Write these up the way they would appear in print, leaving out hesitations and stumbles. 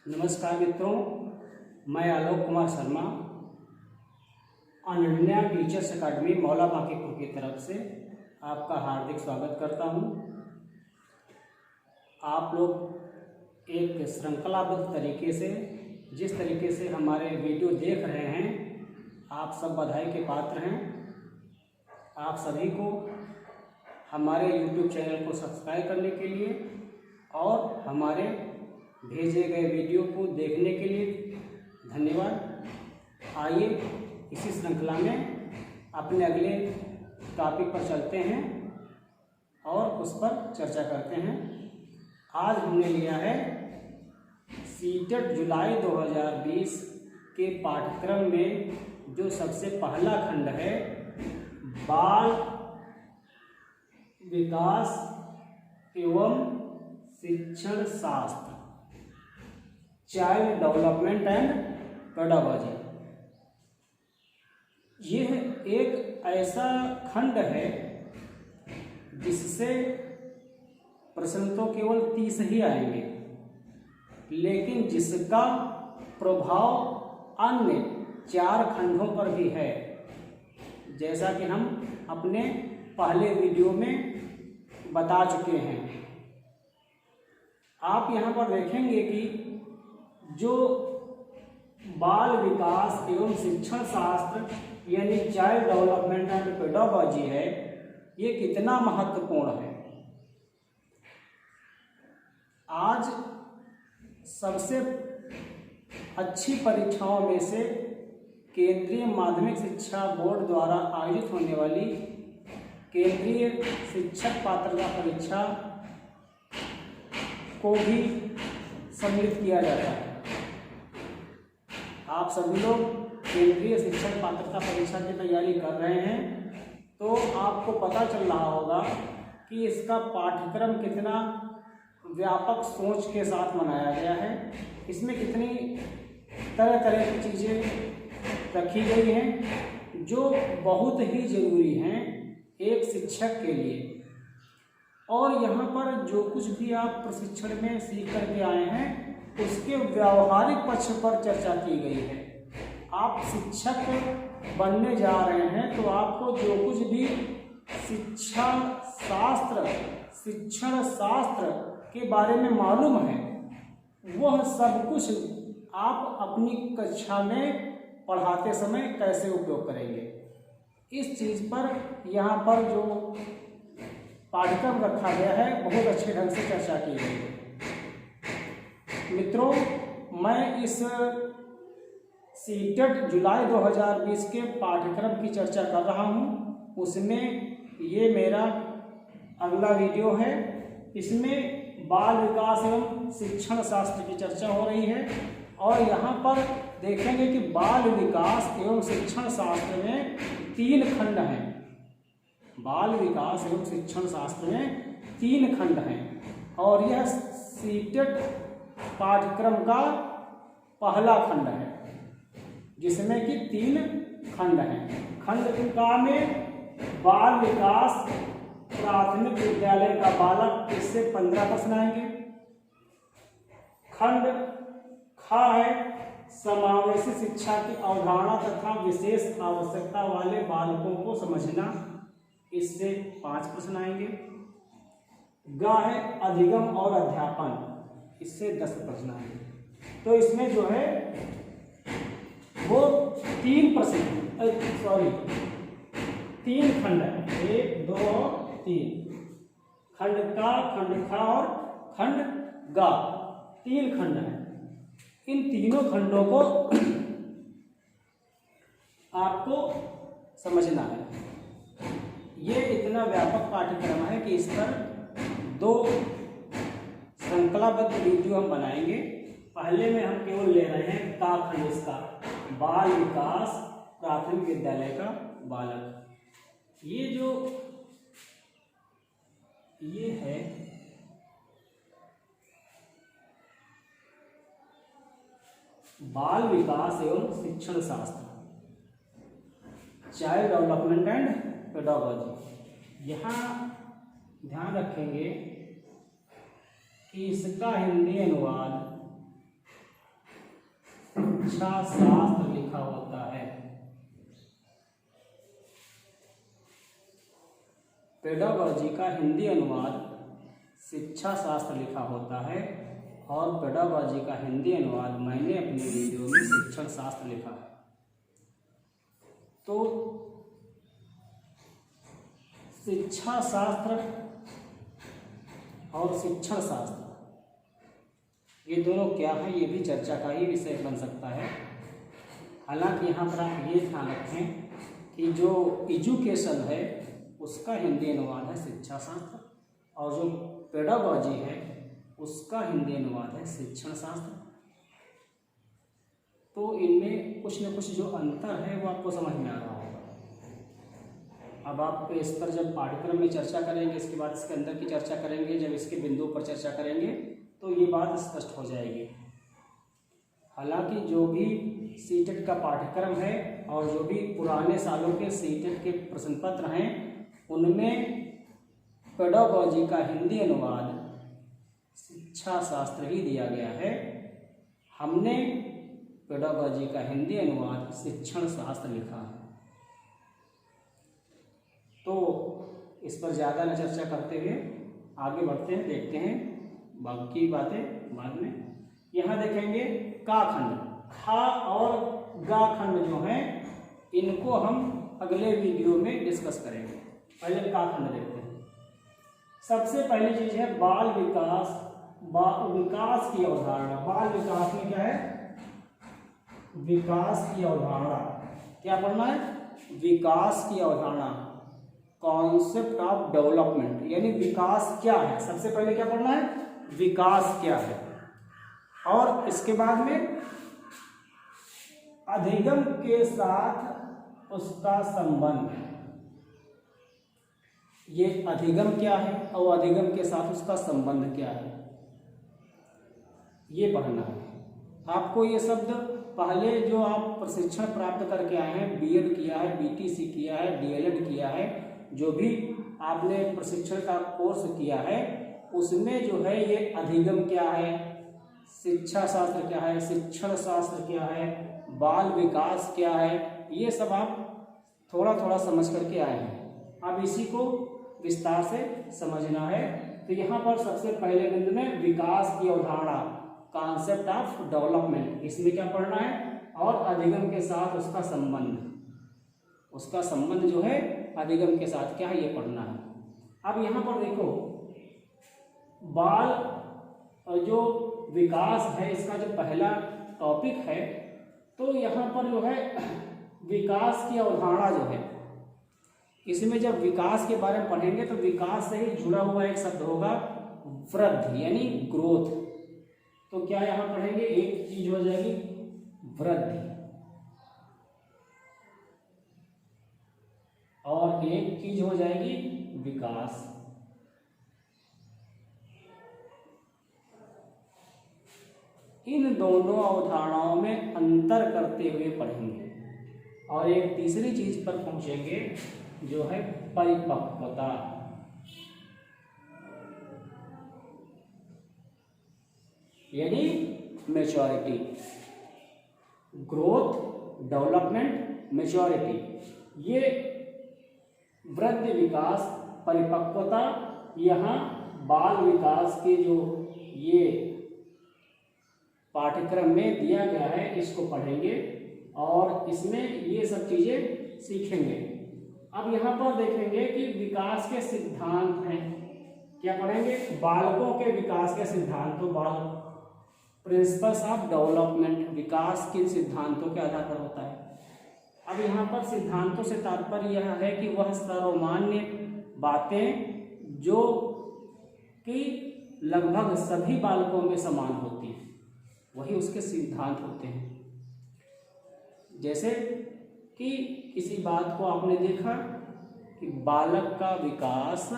नमस्कार मित्रों, मैं आलोक कुमार शर्मा अनन्या टीचर्स अकादमी मौला बांकीपुर की तरफ से आपका हार्दिक स्वागत करता हूं। आप लोग एक श्रृंखलाबद्ध तरीके से जिस तरीके से हमारे वीडियो देख रहे हैं, आप सब बधाई के पात्र हैं। आप सभी को हमारे YouTube चैनल को सब्सक्राइब करने के लिए और हमारे भेजे गए वीडियो को देखने के लिए धन्यवाद। आइए इसी श्रृंखला में अपने अगले टॉपिक पर चलते हैं और उस पर चर्चा करते हैं। आज हमने लिया है सीटेट जुलाई 2020 के पाठ्यक्रम में जो सबसे पहला खंड है, बाल विकास एवं शिक्षण शास्त्र, चाइल्ड डेवलपमेंट एंड पेडागोजी। यह एक ऐसा खंड है जिससे प्रश्न तो केवल 30 ही आएंगे, लेकिन जिसका प्रभाव अन्य 4 खंडों पर भी है, जैसा कि हम अपने पहले वीडियो में बता चुके हैं। आप यहाँ पर देखेंगे कि जो बाल विकास एवं शिक्षण शास्त्र यानी चाइल्ड डेवलपमेंट एंड पेडागोजी है, ये कितना महत्वपूर्ण है। आज सबसे अच्छी परीक्षाओं में से केंद्रीय माध्यमिक शिक्षा बोर्ड द्वारा आयोजित होने वाली केंद्रीय शिक्षक पात्रता परीक्षा को भी सम्मिलित किया जाता है। आप सभी लोग केंद्रीय शिक्षक पात्रता परीक्षा की तैयारी कर रहे हैं, तो आपको पता चल रहा होगा कि इसका पाठ्यक्रम कितना व्यापक सोच के साथ बनाया गया है। इसमें कितनी तरह तरह की चीज़ें रखी गई हैं जो बहुत ही ज़रूरी हैं एक शिक्षक के लिए। और यहाँ पर जो कुछ भी आप प्रशिक्षण में सीख करके आए हैं, उसके व्यावहारिक पक्ष पर चर्चा की गई है। आप शिक्षक बनने जा रहे हैं तो आपको जो कुछ भी शिक्षण शास्त्र के बारे में मालूम है, वह सब कुछ आप अपनी कक्षा में पढ़ाते समय कैसे उपयोग करेंगे, इस चीज़ पर यहाँ पर जो पाठ्यक्रम रखा गया है, बहुत अच्छे ढंग से चर्चा की गई है। मित्रों, मैं इस सीटेट जुलाई 2020 के पाठ्यक्रम की चर्चा कर रहा हूँ। उसमें ये मेरा अगला वीडियो है। इसमें बाल विकास एवं शिक्षण शास्त्र की चर्चा हो रही है और यहाँ पर देखेंगे कि बाल विकास एवं शिक्षण शास्त्र में 3 खंड हैं। बाल विकास एवं शिक्षण शास्त्र में 3 खंड हैं और यह सीटेट पाठ्यक्रम का पहला खंड है, जिसमें कि 3 खंड हैं। खंड का में बाल विकास प्राथमिक विद्यालय का बालक, इससे 15 प्रश्न आएंगे। खंड ख है समावेशी शिक्षा की अवधारणा तथा विशेष आवश्यकता वाले बालकों को समझना, इससे 5 प्रश्न आएंगे। ग है अधिगम और अध्यापन, इससे 10 प्रश्न आएंगे। तो इसमें जो है वो 3 खंड है, 1 2 3। खंड का, खंड खा और खंड गा, 3 खंड है। इन तीनों खंडों को आपको समझना है। ये इतना व्यापक पाठ्यक्रम है कि इस पर 2 श्रृंखलाबद्ध वीडियो हम बनाएंगे। पहले में हम केवल ले रहे हैं का खंड, इसका बाल विकास प्राथमिक विद्यालय का बालक। ये है बाल विकास एवं शिक्षण शास्त्र, चाइल्ड डेवलपमेंट एंड पेडागोजी। यहाँ ध्यान रखेंगे कि इसका हिंदी अनुवाद शिक्षा शास्त्र लिखा होता है। पेडागॉजी का हिंदी अनुवाद शिक्षा शास्त्र लिखा होता है और पेडागॉजी का हिंदी अनुवाद मैंने अपने वीडियो में शिक्षण शास्त्र लिखा है। तो शिक्षा शास्त्र और शिक्षण शास्त्र ये दोनों क्या है, ये भी चर्चा का ही विषय बन सकता है। हालांकि यहाँ पर आप ये ध्यान रखें कि जो एजुकेशन है उसका हिंदी अनुवाद है शिक्षा शास्त्र और जो पेडागॉजी है उसका हिंदी अनुवाद है शिक्षण शास्त्र। तो इनमें कुछ न कुछ जो अंतर है वो आपको समझ में आ रहा होगा। अब आप इस पर जब पाठ्यक्रम में चर्चा करेंगे, इसके बाद इसके अंदर की चर्चा करेंगे, जब इसके बिंदुओं पर चर्चा करेंगे तो ये बात स्पष्ट हो जाएगी। हालांकि जो भी सीटेट का पाठ्यक्रम है और जो भी पुराने सालों के सीटेट के प्रश्न पत्र हैं उनमें पेडागॉजी का हिंदी अनुवाद शिक्षा शास्त्र ही दिया गया है। हमने पेडागॉजी का हिंदी अनुवाद शिक्षण शास्त्र लिखा है। तो इस पर ज़्यादा न चर्चा करते हुए आगे बढ़ते हैं, देखते हैं बाकी बातें बाद में। यहाँ देखेंगे का खंड, खा और गा खंड जो हैं इनको हम अगले वीडियो में डिस्कस करेंगे। पहले का खंड देखते हैं। सबसे पहली चीज है बाल विकास। विकास की अवधारणा। बाल विकास में क्या है? विकास की अवधारणा। क्या पढ़ना है? विकास की अवधारणा, कॉन्सेप्ट ऑफ डेवलपमेंट, यानी विकास क्या है। सबसे पहले क्या पढ़ना है? विकास क्या है। और इसके बाद में अधिगम के साथ उसका संबंध। ये अधिगम क्या है और अधिगम के साथ उसका संबंध क्या है, ये पढ़ना है आपको। ये शब्द पहले जो आप प्रशिक्षण प्राप्त करके आए हैं, बीएड किया है, बीटीसी किया है, डीएलएड किया है, जो भी आपने प्रशिक्षण का कोर्स किया है उसमें जो है ये अधिगम क्या है, शिक्षा शास्त्र क्या है, शिक्षण शास्त्र क्या है, बाल विकास क्या है, ये सब आप थोड़ा थोड़ा समझ करके आए हैं। अब इसी को विस्तार से समझना है। तो यहाँ पर सबसे पहले बिंदु में विकास की अवधारणा, कॉन्सेप्ट ऑफ डेवलपमेंट, इसमें क्या पढ़ना है, और अधिगम के साथ उसका संबंध। उसका संबंध जो है अधिगम के साथ क्या है ये पढ़ना है। अब यहाँ पर देखो बाल जो विकास है इसका जो पहला टॉपिक है, तो यहाँ पर जो है विकास की अवधारणा जो है, इसमें जब विकास के बारे में पढ़ेंगे तो विकास से ही जुड़ा हुआ एक शब्द होगा वृद्धि, यानी ग्रोथ। तो क्या यहाँ पढ़ेंगे, एक चीज हो जाएगी वृद्धि और एक चीज हो जाएगी विकास। इन दोनों अवधारणाओं में अंतर करते हुए पढ़ेंगे और एक तीसरी चीज पर पहुंचेंगे जो है परिपक्वता। यानी मैच्योरिटी, ग्रोथ, डेवलपमेंट, मैच्योरिटी, ये वृद्धि, विकास, परिपक्वता, यहाँ बाल विकास के जो ये पाठ्यक्रम में दिया गया है इसको पढ़ेंगे और इसमें ये सब चीजें सीखेंगे। अब यहाँ पर देखेंगे कि विकास के सिद्धांत हैं। क्या पढ़ेंगे? बालकों के विकास के सिद्धांतों, प्रिंसिपल्स ऑफ डेवलपमेंट, विकास किन सिद्धांतों के आधार पर होता है। अब यहाँ पर सिद्धांतों से तात्पर्य यह है कि वह सर्वमान्य बातें जो कि लगभग सभी बालकों में समान होती हैं, वही उसके सिद्धांत होते हैं। जैसे कि किसी बात को आपने देखा कि बालक का विकास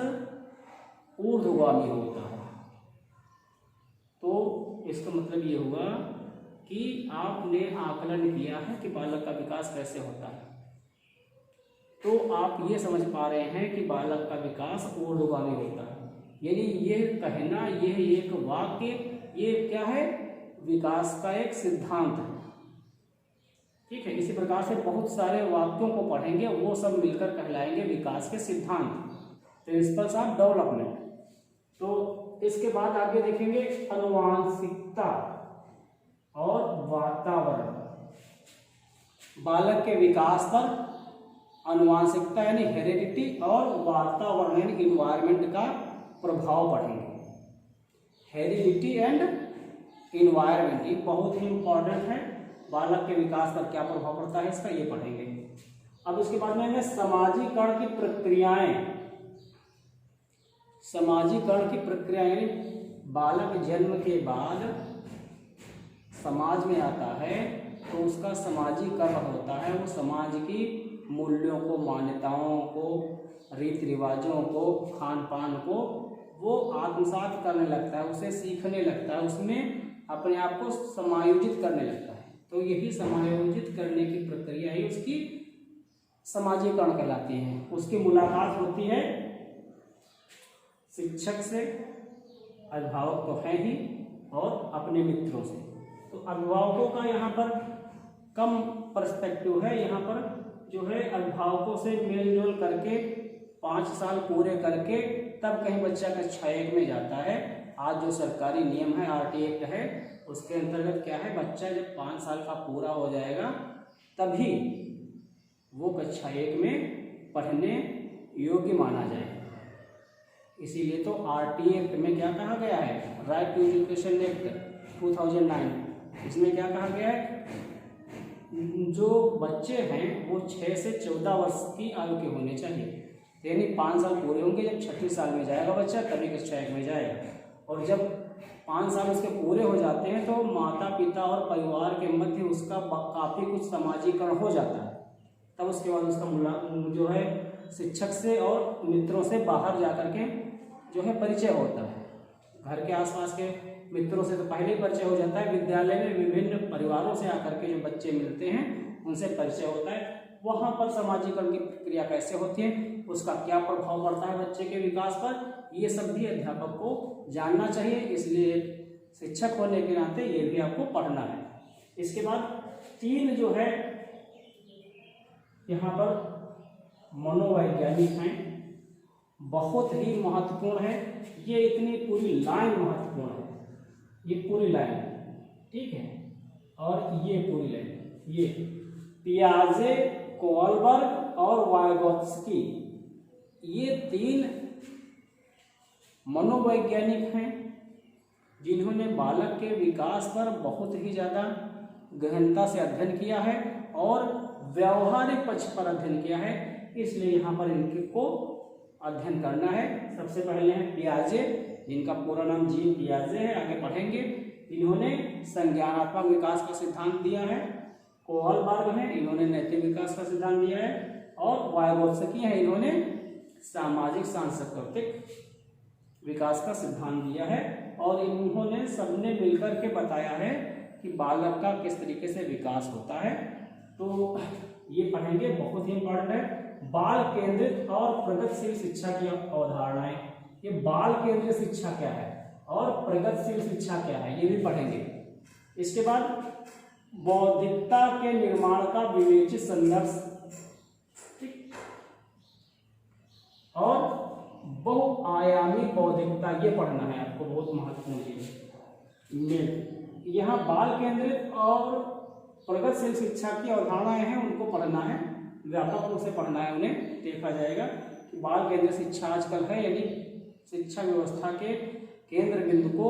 ऊर्ध्वगामी होता है, तो इसका मतलब ये हुआ कि आपने आकलन किया है कि बालक का विकास कैसे होता है। तो आप ये समझ पा रहे हैं कि बालक का विकास ऊर्ध्वगामी होता है, यानी ये कहना, यह एक वाक्य, ये क्या है, विकास का एक सिद्धांत है। ठीक है। इसी प्रकार से बहुत सारे वाक्यों को पढ़ेंगे, वो सब मिलकर कहलाएंगे विकास के सिद्धांत, प्रिंसिपल्स ऑफ डेवलपमेंट। तो इसके बाद आगे देखेंगे आनुवांशिकता और वातावरण। बालक के विकास पर आनुवांशिकता यानी हेरेडिटी और वातावरण यानी इन्वायरमेंट का प्रभाव पढ़ेंगे। हेरिडिटी एंड इन्वायरमेंट ये बहुत ही इंपॉर्टेंट है। बालक के विकास पर क्या प्रभाव पड़ता है इसका, ये पढ़ेंगे। अब उसके बाद में समाजीकरण की प्रक्रियाएं। समाजीकरण की प्रक्रिया यानी बालक जन्म के बाद समाज में आता है तो उसका समाजीकरण होता है। वो समाज की मूल्यों को, मान्यताओं को, रीति रिवाजों को, खान पान को वो आत्मसात करने लगता है, उसे सीखने लगता है, उसमें अपने आप को समायोजित करने लगता है। तो यही समायोजित करने की प्रक्रिया ही उसकी समाजीकरण कहलाती है। उसकी मुलाकात होती है शिक्षक से, अभिभावक तो है ही, और अपने मित्रों से। तो अभिभावकों का यहाँ पर कम पर्सपेक्टिव है। यहाँ पर जो है अभिभावकों से मेलजोल करके 5 साल पूरे करके तब कहीं बच्चा कक्षा 1 में जाता है। आज जो सरकारी नियम है, आरटी एक्ट है, उसके अंतर्गत क्या है, बच्चा जब 5 साल का पूरा हो जाएगा तभी वो कक्षा 1 में पढ़ने योग्य माना जाएगा। इसीलिए तो आरटी एक्ट में क्या कहा गया है, राइट टू एजुकेशन एक्ट 2009, इसमें क्या कहा गया है, जो बच्चे हैं वो 6 से 14 वर्ष की आयु के होने चाहिए। यानी 5 साल पूरे होंगे, जब 6ठे साल में जाएगा बच्चा तभी कक्षा 1 में जाएगा। और जब 5 साल उसके पूरे हो जाते हैं तो माता पिता और परिवार के मध्य उसका काफ़ी कुछ समाजीकरण हो जाता है। तब उसके बाद उसका जो है शिक्षक से और मित्रों से बाहर जा कर के जो है परिचय होता है। घर के आसपास के मित्रों से तो पहले ही परिचय हो जाता है। विद्यालय में विभिन्न परिवारों से आकर के जो बच्चे मिलते हैं उनसे परिचय होता है। वहाँ पर समाजीकरण की प्रक्रिया कैसे होती है, उसका क्या प्रभाव पड़ता है बच्चे के विकास पर, ये सब भी अध्यापक को जानना चाहिए। इसलिए शिक्षक होने के नाते ये भी आपको पढ़ना है। इसके बाद 3 जो है यहाँ पर मनोवैज्ञानिक हैं, बहुत ही महत्वपूर्ण है। ये इतनी पूरी लाइन महत्वपूर्ण है, ये पूरी लाइन, ठीक है। और ये पूरी लाइन, ये पियाजे, कोलबर्ग और वाइगोत्स्की, ये 3 मनोवैज्ञानिक हैं जिन्होंने बालक के विकास पर बहुत ही ज़्यादा गहनता से अध्ययन किया है और व्यवहारिक पक्ष पर अध्ययन किया है। इसलिए यहाँ पर इनके को अध्ययन करना है। सबसे पहले हैं पियाजे, जिनका पूरा नाम जीन पियाजे है, आगे पढ़ेंगे। इन्होंने संज्ञानात्मक विकास का सिद्धांत दिया है। कोहलबर्ग हैं, इन्होंने नैतिक विकास का सिद्धांत दिया है। और वाइगोत्स्की हैं, इन्होंने सामाजिक सांस्कृतिक विकास का सिद्धांत दिया है। और इन्होंने सबने मिलकर के बताया है कि बालक का किस तरीके से विकास होता है। तो ये पढ़ेंगे, बहुत ही इंपॉर्टेंट है। बाल केंद्रित और प्रगतिशील शिक्षा की अवधारणाएं, ये बाल केंद्रित शिक्षा क्या है और प्रगतिशील शिक्षा क्या है, ये भी पढ़ेंगे। इसके बाद बौद्धिकता के निर्माण का विवेचित संदर्भ, ठीक, और बहुआयामी बौद्धिकता, ये पढ़ना है आपको, बहुत महत्वपूर्ण चीज। यहाँ बाल केंद्रित और प्रगतिशील शिक्षा की अवधारणाएं हैं, उनको पढ़ना है, व्यापक रूप से पढ़ना है। उन्हें देखा जाएगा कि बाल केंद्रित शिक्षा आजकल है, यानी शिक्षा व्यवस्था के केंद्र बिंदु को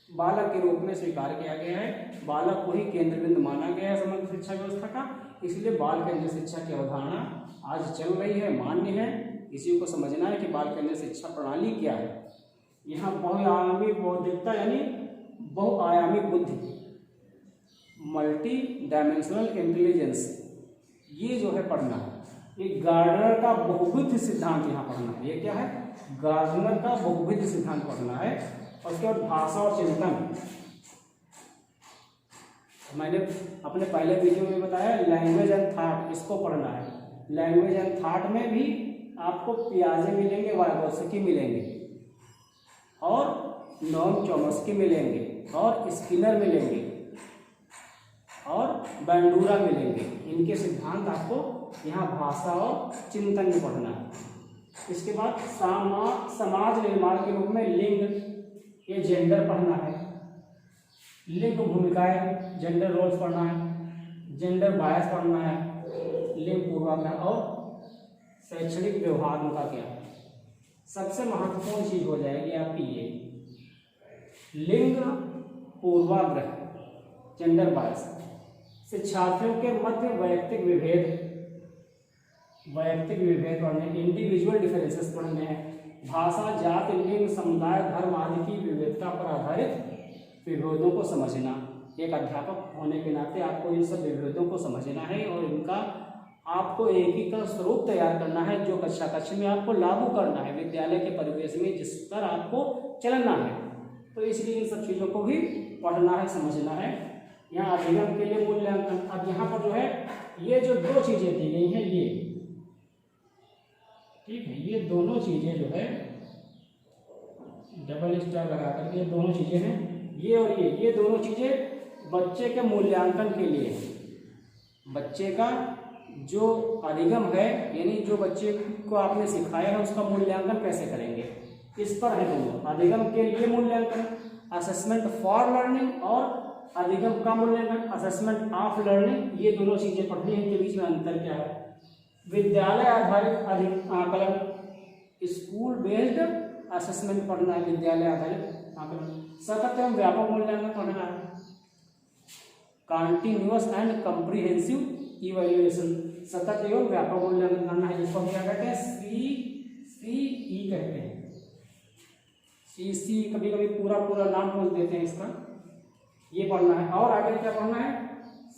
बालक के रूप में स्वीकार किया गया है। बालक को ही केंद्र बिंदु माना गया है समग्र शिक्षा व्यवस्था का। इसलिए बाल केंद्रित शिक्षा की अवधारणा आज चल रही है, मान्य है। इसी को समझना है कि बाल केंद्रित शिक्षा प्रणाली क्या है। यहाँ बहुआयामी बौद्धिकता यानी बहुआयामी बुद्धि, मल्टी डायमेंशनल इंटेलिजेंस, ये जो है पढ़ना है। ये गार्डनर का बहुविध सिद्धांत यहाँ पढ़ना है। ये क्या है, गार्डनर का बहुविध सिद्धांत पढ़ना है। और उसके बाद भाषा और चिंतन, मैंने अपने पहले वीडियो में बताया लैंग्वेज एंड थॉट, इसको पढ़ना है। लैंग्वेज एंड थॉट में भी आपको पियाजे मिलेंगे, वाइगोत्स्की मिलेंगे और नोम चॉम्स्की मिलेंगे और स्किनर मिलेंगे और बैंडूरा मिलेंगे। इनके सिद्धांत आपको यहाँ भाषा और चिंतन में पढ़ना है। इसके बाद समाज निर्माण के रूप में लिंग, ये जेंडर पढ़ना है। लिंग भूमिकाएं, जेंडर रोल्स पढ़ना है। जेंडर बायस पढ़ना है। लिंग पूर्वाग्रह और शैक्षणिक व्यवहार उनका क्या है। सबसे महत्वपूर्ण चीज हो जाएगी आपकी ये लिंग पूर्वाग्रह, जेंडर बायस। शिक्षार्थियों के मध्य वैयक्तिक विभेद पढ़ने, इंडिविजुअल डिफरेंसेस पढ़ने हैं। भाषा, जाति, लिंग, समुदाय, धर्म आदि की विविधता पर आधारित विभेदों को समझना। एक अध्यापक होने के नाते आपको इन सब विभेदों को समझना है और इनका आपको एकीकृत स्वरूप तैयार करना है, जो कक्षा कक्षा में आपको लागू करना है, विद्यालय के परिवेश में जिस पर आपको चलना है। तो इसलिए इन सब चीज़ों को भी पढ़ना है, समझना है। यहाँ अधिगम के लिए मूल्यांकन। अब यहाँ पर जो है ये जो दो चीज़ें दी गई हैं, ये ठीक है, ये दोनों चीज़ें जो है डबल स्टार लगा करके ये दोनों चीज़ें हैं, ये और ये दोनों चीज़ें बच्चे के मूल्यांकन के लिए है। बच्चे का जो अधिगम है, यानी जो बच्चे को आपने सिखाया है उसका मूल्यांकन कैसे करेंगे, इस पर है दोनों। अधिगम के लिए मूल्यांकन, असेसमेंट फॉर लर्निंग, और अधिगम का मूल्यांकन, असेसमेंट ऑफ लर्निंग। ये दोनों चीजें पढ़नी है, इनके बीच में अंतर क्या है। विद्यालय आधारित आकलन, स्कूल बेस्ड असेसमेंट पढ़ना है, विद्यालय आधारित आकलन। सतत एवं व्यापक मूल्यांकन पढ़ना है। कंटिन्यूअस एंड कॉम्प्रिहेंसिव इवैल्यूएशन, सतत एवं व्यापक मूल्यांकन करना है, जिसको क्या कहते हैं, CCE कहते हैं। CC कभी कभी पूरा नाम बोल देते हैं इसका, ये पढ़ना है। और आगे क्या पढ़ना है,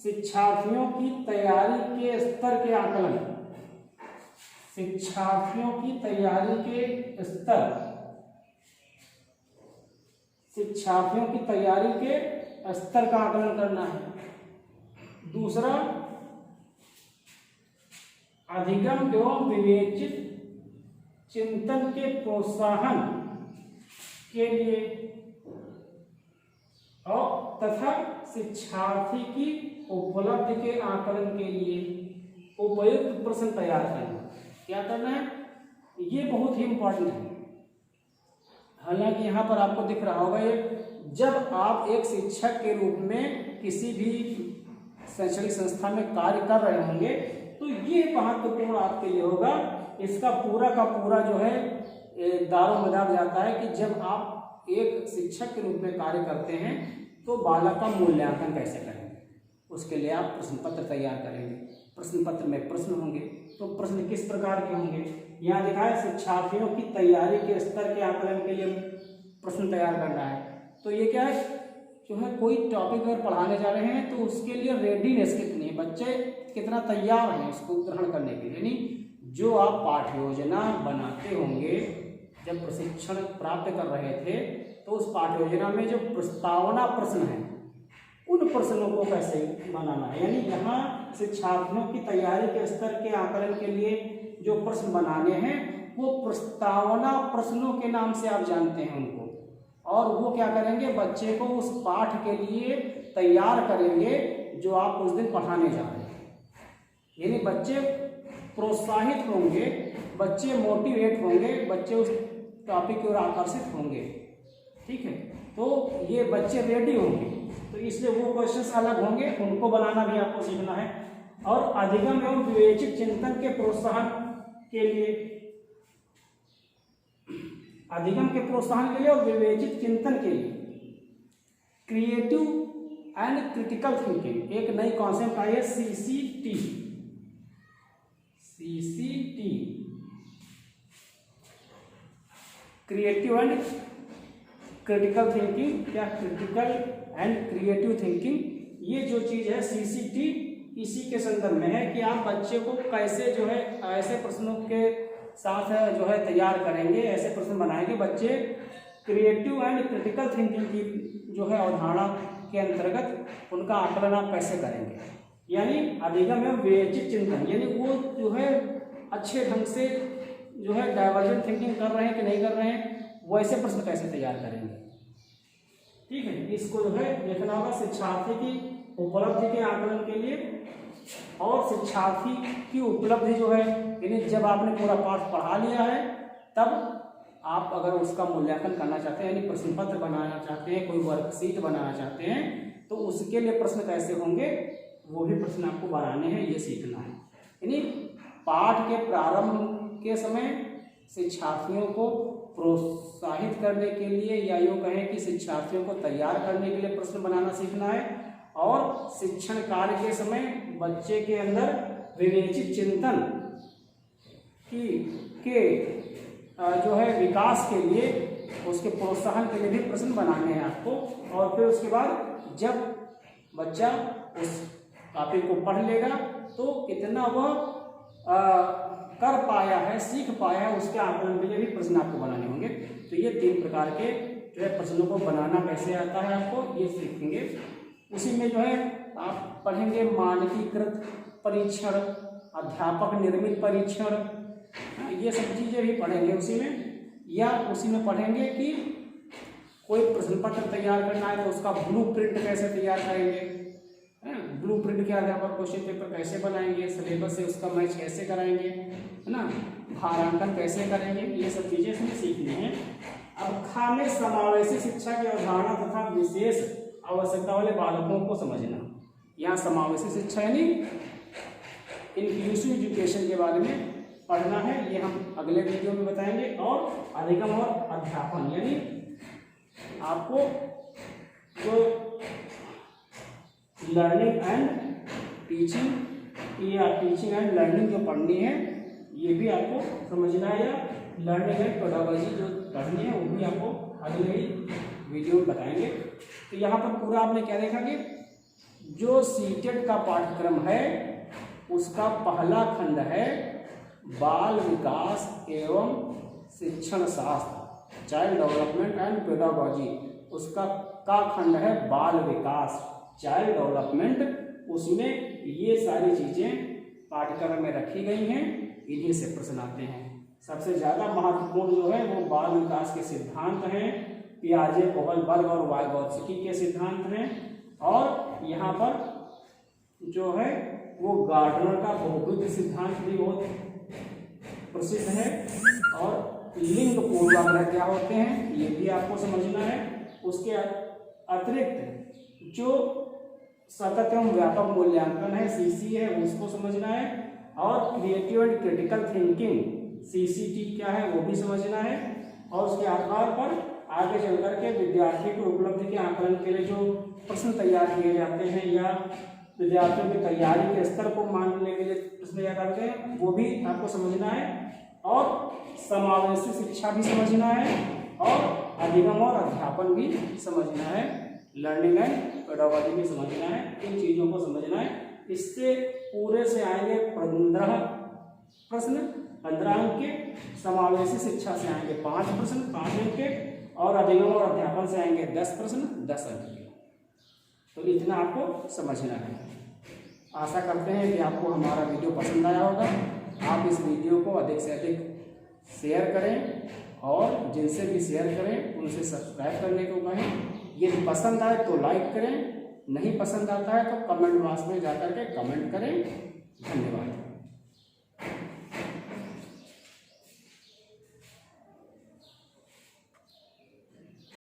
शिक्षार्थियों की तैयारी के स्तर के आकलन, शिक्षार्थियों की तैयारी के स्तर, शिक्षार्थियों की तैयारी के स्तर का आकलन करना है। दूसरा, अधिगम एवं विवेचित चिंतन के प्रोत्साहन के लिए और तथा शिक्षार्थी की उपलब्धि के आकलन के लिए उपयुक्त प्रश्न तैयार करना। क्या करना है, ये बहुत ही इंपॉर्टेंट है। हालांकि यहाँ पर आपको दिख रहा होगा, ये जब आप एक शिक्षक के रूप में किसी भी शैक्षणिक संस्था में कार्य कर रहे होंगे तो ये महत्वपूर्ण आपके लिए होगा। इसका पूरा का पूरा जो है दारोमदार जाता है कि जब आप एक शिक्षक के रूप में कार्य करते हैं तो बालक का मूल्यांकन कैसे करेंगे, उसके लिए आप प्रश्न पत्र तैयार करेंगे। प्रश्न पत्र में प्रश्न होंगे, तो प्रश्न किस प्रकार के होंगे, यहाँ लिखा है शिक्षार्थियों की तैयारी के स्तर के आकलन के लिए प्रश्न तैयार करना है। तो ये क्या है, जो है कोई टॉपिक अगर पढ़ाने जा रहे हैं तो उसके लिए रेडीनेस कितनी है, बच्चे कितना तैयार हैं उसको ग्रहण करने के लिए। यानी जो आप पाठ्य योजना बनाते होंगे, जब प्रशिक्षण प्राप्त कर रहे थे तो उस पाठ्य योजना में जो प्रस्तावना प्रश्न है उन प्रश्नों को कैसे बनाना है। यानी यहाँ शिक्षार्थियों की तैयारी के स्तर के आकलन के लिए जो प्रश्न बनाने हैं वो प्रस्तावना प्रश्नों के नाम से आप जानते हैं उनको, और वो क्या करेंगे, बच्चे को उस पाठ के लिए तैयार करेंगे जो आप उस दिन पढ़ाने जा रहे हैं। यानी बच्चे प्रोत्साहित होंगे, बच्चे मोटिवेट होंगे, बच्चे उस टॉपिक की ओर आकर्षित होंगे। ठीक है, तो ये बच्चे रेडी होंगे, तो इसलिए वो क्वेश्चंस अलग होंगे, उनको बनाना भी आपको सीखना है। और अधिगम एवं विवेचित चिंतन के प्रोत्साहन के लिए, अधिगम के प्रोत्साहन के लिए और विवेचित चिंतन के लिए क्रिएटिव एंड क्रिटिकल थिंकिंग, एक नई कॉन्सेप्ट आई है CCT, creative and critical thinking. क्या क्रिटिकल एंड क्रिएटिव थिंकिंग, ये जो चीज है CCT इसी के संदर्भ में है कि आप बच्चे को कैसे जो है ऐसे प्रश्नों के साथ जो है तैयार करेंगे, ऐसे प्रश्न बनाएंगे, बच्चे क्रिएटिव एंड क्रिटिकल थिंकिंग की जो है अवधारणा के अंतर्गत उनका आकलन आप कैसे करेंगे। यानी अधिगम एवं विवेचित चिंतन, यानी वो जो है अच्छे ढंग से जो है डाइवर्जेंट थिंकिंग कर रहे हैं कि नहीं कर रहे हैं, वैसे प्रश्न कैसे तैयार करेंगे। ठीक है, इसको जो है देखना होगा। शिक्षार्थी की उपलब्धि के आकलन के लिए और शिक्षार्थी की उपलब्धि जो है, यानी जब आपने पूरा पाठ पढ़ा लिया है तब आप अगर उसका मूल्यांकन करना चाहते हैं, यानी प्रश्न पत्र बनाना चाहते हैं, कोई वर्कशीट बनाना चाहते हैं, तो उसके लिए प्रश्न कैसे होंगे वो भी प्रश्न आपको बनाने हैं, ये सीखना है। यानी पाठ के प्रारंभ के समय शिक्षार्थियों को प्रोत्साहित करने के लिए या यूँ कहें कि शिक्षार्थियों को तैयार करने के लिए प्रश्न बनाना सीखना है, और शिक्षण कार्य के समय बच्चे के अंदर विवेचित चिंतन के जो है विकास के लिए, उसके प्रोत्साहन के लिए भी प्रश्न बनाने हैं आपको। और फिर उसके बाद जब बच्चा उस टॉपिक को पढ़ लेगा तो कितना वह कर पाया है, सीख पाया है, उसके आकलन के लिए भी प्रश्न आपको बनाने होंगे। तो ये 3 प्रकार के जो है प्रश्नों को बनाना कैसे आता है आपको, ये सीखेंगे। उसी में जो है आप पढ़ेंगे मानकीकृत परीक्षण, अध्यापक निर्मित परीक्षण, ये सब चीज़ें भी पढ़ेंगे उसी में। या उसी में पढ़ेंगे कि कोई प्रश्न पत्र तैयार करना है तो उसका ब्लूप्रिंट कैसे तैयार करेंगे, ब्लूप्रिंट के आधार पर क्वेश्चन पेपर कैसे बनाएंगे, सिलेबस से उसका मैच कैसे कराएंगे, है ना, भारांकन कैसे करेंगे, ये सब चीज़ें इसमें सीखनी है। अब खाने समावेशी शिक्षा की अवधारणा तथा विशेष आवश्यकता वाले बालकों को समझना। यहाँ समावेशी शिक्षा यानी इंक्लूसिव एजुकेशन के बारे में पढ़ना है, ये हम अगले वीडियो में बताएंगे। और अधिगम और अध्यापन यानी आपको जो लर्निंग एंड टीचिंग या टीचिंग एंड लर्निंग जो पढ़नी है ये भी आपको समझना है, या लर्निंग एंड पेडागोजी जो पढ़नी है वो भी आपको अगले ही वीडियो में बताएंगे। तो यहाँ पर पूरा आपने क्या देखा कि जो सीटेट का पाठ्यक्रम है उसका पहला खंड है बाल विकास एवं शिक्षण शास्त्र, चाइल्ड डेवलपमेंट एंड पेडागोजी, उसका का खंड है बाल विकास, चाइल्ड डेवलपमेंट। उसमें ये सारी चीज़ें पाठ्यक्रम में रखी गई हैं, इन्हीं से प्रश्न आते हैं। सबसे ज़्यादा महत्वपूर्ण जो है वो बाल विकास के सिद्धांत हैं, पियाजे, कोहलबर्ग और वाइगोत्स्की के सिद्धांत हैं। और यहाँ पर जो है वो गार्डनर का बहुविध सिद्धांत भी बहुत प्रसिद्ध है। और लिंग पूर्वाग्रह क्या होते हैं ये भी आपको समझना है। उसके अतिरिक्त जो सतत एवं व्यापक मूल्यांकन है CC है उसको समझना है। और creative and critical thinking CCT क्या है वो भी समझना है। और उसके आधार पर आगे चल करके विद्यार्थी को उपलब्धि के आकलन के लिए जो प्रश्न तैयार किए जाते हैं या विद्यार्थियों की तैयारी के स्तर को मानने के लिए प्रश्न तैयार करते हैं वो भी आपको समझना है। और समावेशी शिक्षा भी समझना है और अधिगम और अध्यापन भी समझना है, लर्निंग एंड पेडागोजी भी समझना है। इन चीज़ों को समझना है। इससे पूरे से आएंगे 15 प्रश्न 15 अंक के, समावेशी शिक्षा से आएंगे 5 प्रश्न 5 अंक के, और अधिगम और अध्यापन से आएंगे 10 प्रश्न 10 अंक के। तो इतना आपको समझना है। आशा करते हैं कि आपको हमारा वीडियो पसंद आया होगा। आप इस वीडियो को अधिक से अधिक शेयर करें और जिनसे भी शेयर करें उनसे सब्सक्राइब करने को कहें। यदि पसंद आए तो लाइक करें, नहीं पसंद आता है तो कमेंट बॉक्स में जाकर के कमेंट करें। धन्यवाद।